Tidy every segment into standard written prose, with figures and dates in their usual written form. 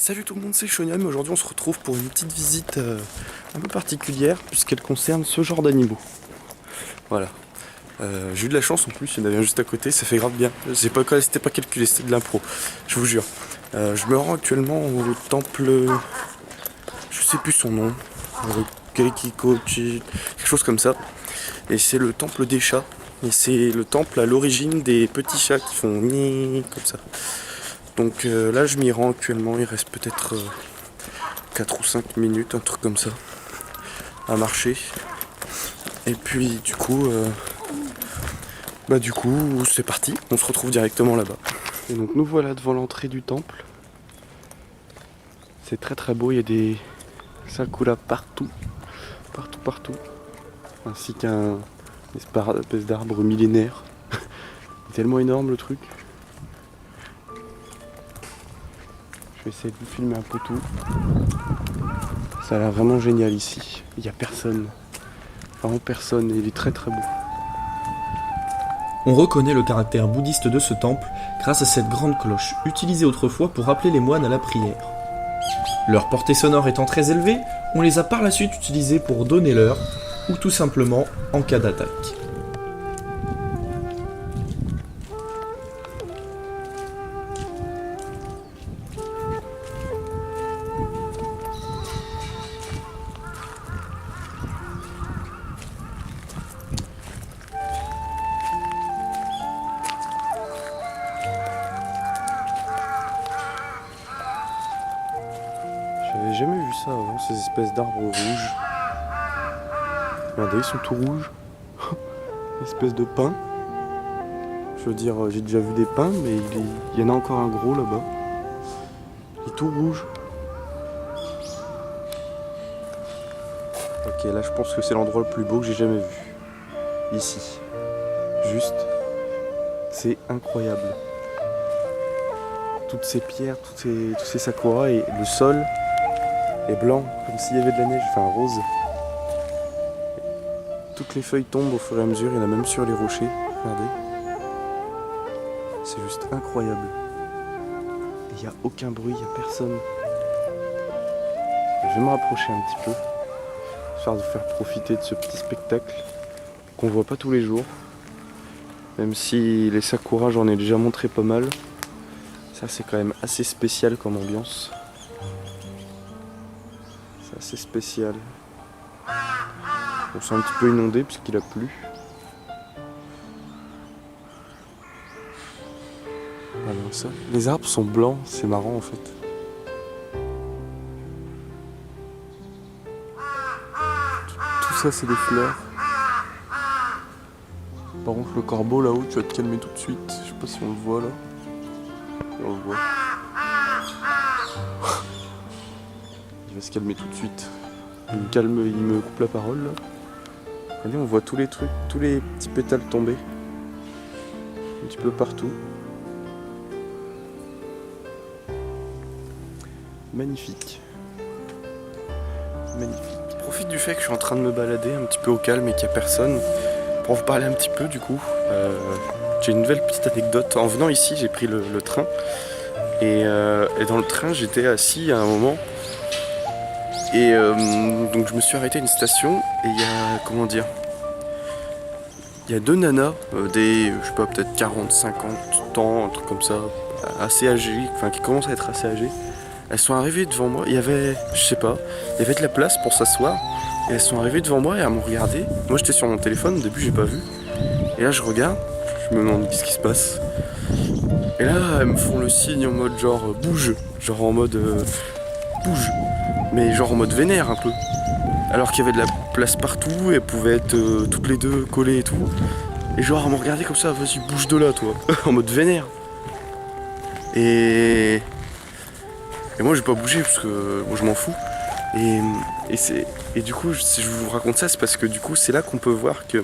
Salut tout le monde, c'est Shoniam. Aujourd'hui on se retrouve pour une petite visite un peu particulière puisqu'elle concerne ce genre d'animaux. Voilà. J'ai eu de la chance en plus, il y en avait un juste à côté, ça fait grave bien. C'était pas calculé, c'était de l'impro, je vous jure. Je me rends actuellement au temple, je sais plus son nom, Keikikochi, quelque chose comme ça. Et c'est le temple des chats. Et c'est le temple à l'origine des petits chats qui font ni comme ça. Donc là je m'y rends actuellement, il reste peut-être 4 ou 5 minutes, un truc comme ça, à marcher. Et puis du coup c'est parti, on se retrouve directement là-bas. Et donc nous voilà devant l'entrée du temple. C'est très très beau, il y a des sakura partout, ainsi qu'un espèce d'arbre millénaire. Tellement énorme le truc. Je vais essayer de vous filmer un peu tout. Ça a l'air vraiment génial ici. Il n'y a personne. Vraiment personne et il est très très beau. On reconnaît le caractère bouddhiste de ce temple grâce à cette grande cloche, utilisée autrefois pour appeler les moines à la prière. Leur portée sonore étant très élevée, on les a par la suite utilisées pour donner l'heure, ou tout simplement en cas d'attaque. J'avais jamais vu ça avant, ces espèces d'arbres rouges. Regardez, ils sont tout rouges. Espèce de pin. Je veux dire, j'ai déjà vu des pins, mais il y en a encore un gros là-bas. Il est tout rouge. Ok, là je pense que c'est l'endroit le plus beau que j'ai jamais vu. Ici. Juste. C'est incroyable. Toutes ces pierres, tous ces sakuras et le sol est blanc, comme s'il y avait de la neige, enfin rose. Toutes les feuilles tombent au fur et à mesure, il y en a même sur les rochers, regardez. C'est juste incroyable. Il n'y a aucun bruit, il n'y a personne. Je vais me rapprocher un petit peu, histoire de vous faire profiter de ce petit spectacle qu'on voit pas tous les jours. Même si les sakuras, j'en ai déjà montré pas mal. Ça c'est quand même assez spécial comme ambiance. C'est assez spécial. On s'est un petit peu inondé puisqu'il a plu. Voilà ça. Les arbres sont blancs, c'est marrant en fait. Tout ça c'est des fleurs. Par contre le corbeau là-haut, tu vas te calmer tout de suite. Je sais pas si on le voit là. On le voit. Il va se calmer tout de suite. Il me coupe la parole là. Regardez, on voit tous les trucs, tous les petits pétales tomber. Un petit peu partout. Magnifique. Magnifique. Je profite du fait que je suis en train de me balader un petit peu au calme et qu'il n'y a personne. Pour vous parler un petit peu du coup. J'ai une nouvelle petite anecdote. En venant ici, j'ai pris le train. Et dans le train, j'étais assis à un moment. Et donc je me suis arrêté à une station et il y a, comment dire, il y a deux nanas, je sais pas, peut-être 40, 50 ans, un truc comme ça, assez âgées, enfin qui commencent à être assez âgées. Elles sont arrivées devant moi, il y avait, je sais pas, il y avait de la place pour s'asseoir. Et elles sont arrivées devant moi et elles m'ont regardé. Moi j'étais sur mon téléphone, au début j'ai pas vu. Et là je regarde, je me demande qu'est-ce qui se passe. Et là elles me font le signe en mode genre bouge, genre en mode bouge. Mais genre en mode vénère un peu. Alors qu'il y avait de la place partout et elles pouvaient être toutes les deux collées et tout. Et genre elles m'ont regardé comme ça, vas-y bouge de là toi, en mode vénère. Et moi j'ai pas bougé parce que moi je m'en fous. Et du coup si je vous raconte ça c'est parce que du coup c'est là qu'on peut voir que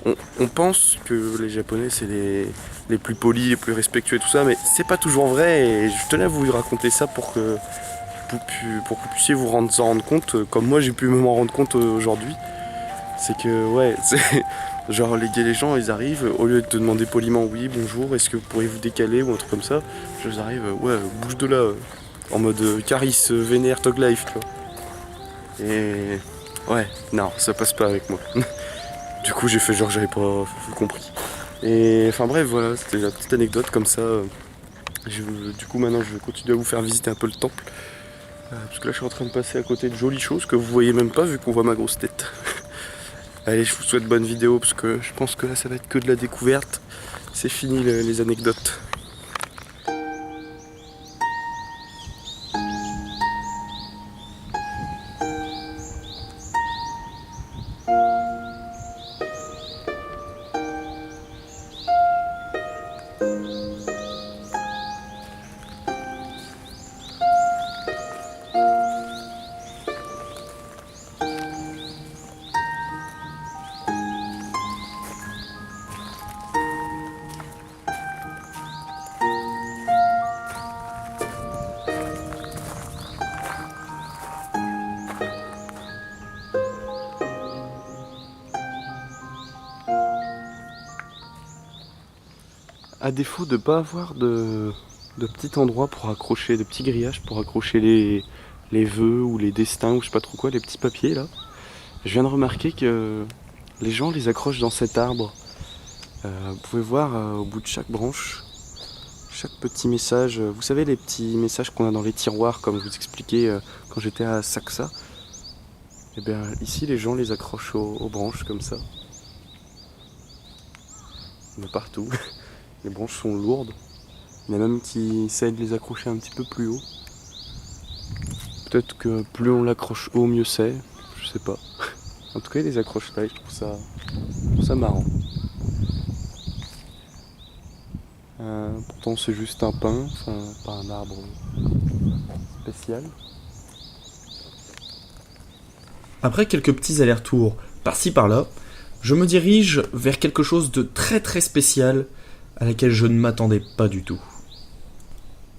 on pense que les Japonais c'est les plus polis, les plus respectueux et tout ça, mais c'est pas toujours vrai et je tenais à vous raconter ça pour que vous puissiez vous en rendre compte, comme moi j'ai pu m'en rendre compte aujourd'hui. C'est que ouais, c'est genre les gens ils arrivent, au lieu de te demander poliment oui bonjour, est-ce que vous pourriez vous décaler ou un truc comme ça, je arrive, ouais bouge de là. en mode Caris vénère Tog Life, tu vois. Et ouais, non, ça passe pas avec moi. Du coup, j'ai fait genre j'avais pas compris. Et enfin bref, voilà, c'était la petite anecdote comme ça. Du coup, maintenant, je vais continuer à vous faire visiter un peu le temple. Parce que là, je suis en train de passer à côté de jolies choses que vous voyez même pas vu qu'on voit ma grosse tête. Allez, je vous souhaite bonne vidéo parce que je pense que là, ça va être que de la découverte. C'est fini les anecdotes. À défaut de ne pas avoir de petits endroits pour accrocher, de petits grillages pour accrocher les vœux ou les destins ou je sais pas trop quoi, les petits papiers là, je viens de remarquer que les gens les accrochent dans cet arbre. Vous pouvez voir au bout de chaque branche, chaque petit message, vous savez les petits messages qu'on a dans les tiroirs comme je vous expliquais quand j'étais à Saxa. Et bien ici les gens les accrochent aux branches comme ça. De partout. Les branches sont lourdes. Il y en a même qui essayent de les accrocher un petit peu plus haut. Peut-être que plus on l'accroche haut, mieux c'est. Je sais pas. En tout cas, ils les accrochent là et je trouve ça marrant. Pourtant, c'est juste un pin, enfin, pas un arbre spécial. Après quelques petits allers-retours par-ci par-là, je me dirige vers quelque chose de très très spécial à laquelle je ne m'attendais pas du tout.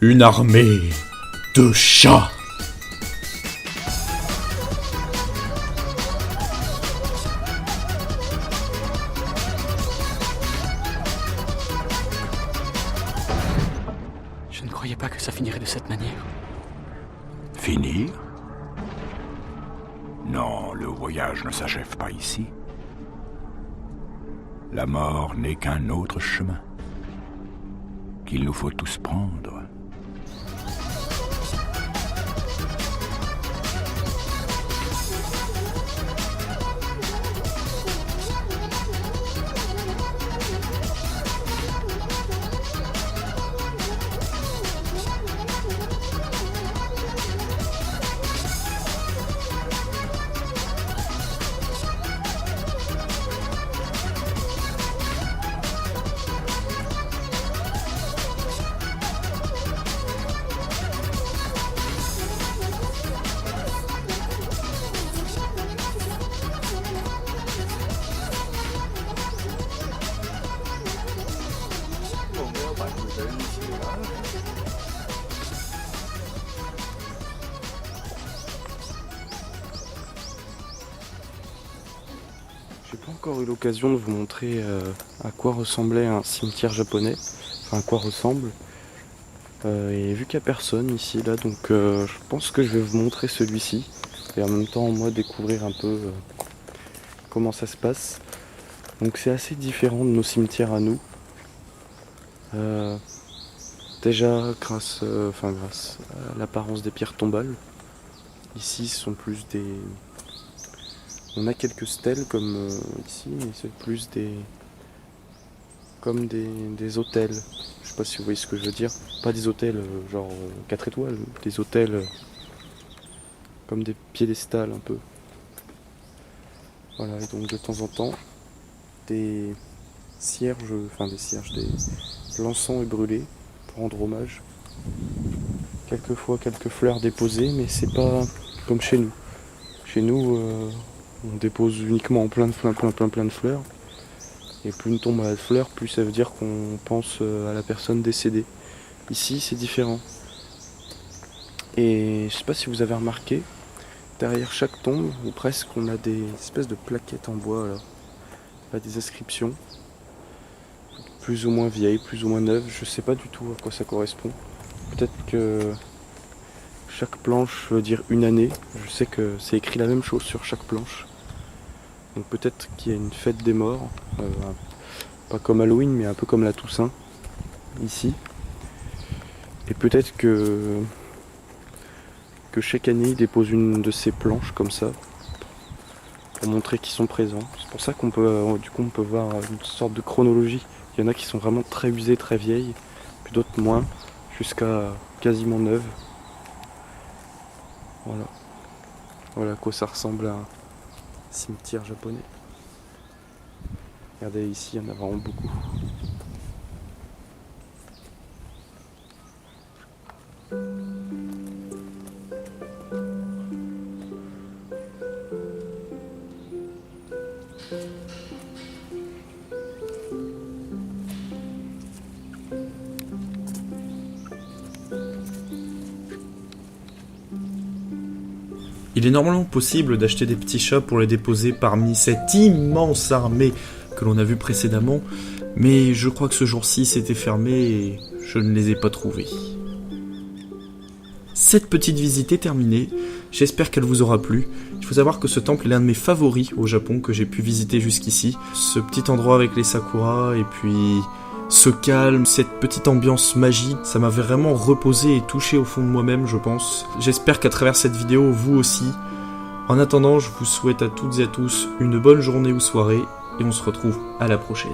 Une armée de chats. Je ne croyais pas que ça finirait de cette manière. Finir? Non, le voyage ne s'achève pas ici. La mort n'est qu'un autre chemin qu'il nous faut tous prendre. J'ai pas encore eu l'occasion de vous montrer à quoi ressemblait un cimetière japonais, enfin à quoi ressemble. Et vu qu'il n'y a personne ici, là, donc je pense que je vais vous montrer celui-ci. Et en même temps, moi, découvrir un peu comment ça se passe. Donc c'est assez différent de nos cimetières à nous. Déjà grâce à l'apparence des pierres tombales. Ici, ce sont plus des... On a quelques stèles comme ici, mais c'est plus comme des hôtels. Je sais pas si vous voyez ce que je veux dire. Pas des hôtels genre 4 étoiles, des hôtels comme des piédestals un peu. Voilà, et donc de temps en temps, des l'encens est brûlé pour rendre hommage. Quelquefois quelques fleurs déposées, mais c'est pas comme chez nous. Chez nous, on dépose uniquement plein de fleurs. Et plus une tombe a de fleurs, plus ça veut dire qu'on pense à la personne décédée. Ici, c'est différent. Et je sais pas si vous avez remarqué, derrière chaque tombe, ou presque, on a des espèces de plaquettes en bois, là. Là, des inscriptions. Plus ou moins vieilles, plus ou moins neuves. Je sais pas du tout à quoi ça correspond. Peut-être que Chaque planche veut dire une année. Je sais que c'est écrit la même chose sur chaque planche. Donc peut-être qu'il y a une fête des morts, pas comme Halloween mais un peu comme la Toussaint, ici. Et peut-être que chaque année ils déposent une de ces planches comme ça, pour montrer qu'ils sont présents. C'est pour ça qu'on peut, du coup on peut voir une sorte de chronologie. Il y en a qui sont vraiment très usées, très vieilles, puis d'autres moins, jusqu'à quasiment neuves. Voilà. Voilà à quoi ça ressemble à un cimetière japonais. Regardez ici, il y en a vraiment beaucoup. Il est normalement possible d'acheter des petits chats pour les déposer parmi cette immense armée que l'on a vue précédemment, mais je crois que ce jour-ci c'était fermé et je ne les ai pas trouvés. Cette petite visite est terminée, j'espère qu'elle vous aura plu. Il faut savoir que ce temple est l'un de mes favoris au Japon que j'ai pu visiter jusqu'ici. Ce petit endroit avec les sakuras et puis ce calme, cette petite ambiance magique, ça m'avait vraiment reposé et touché au fond de moi-même, je pense. J'espère qu'à travers cette vidéo, vous aussi. En attendant, je vous souhaite à toutes et à tous une bonne journée ou soirée et on se retrouve à la prochaine.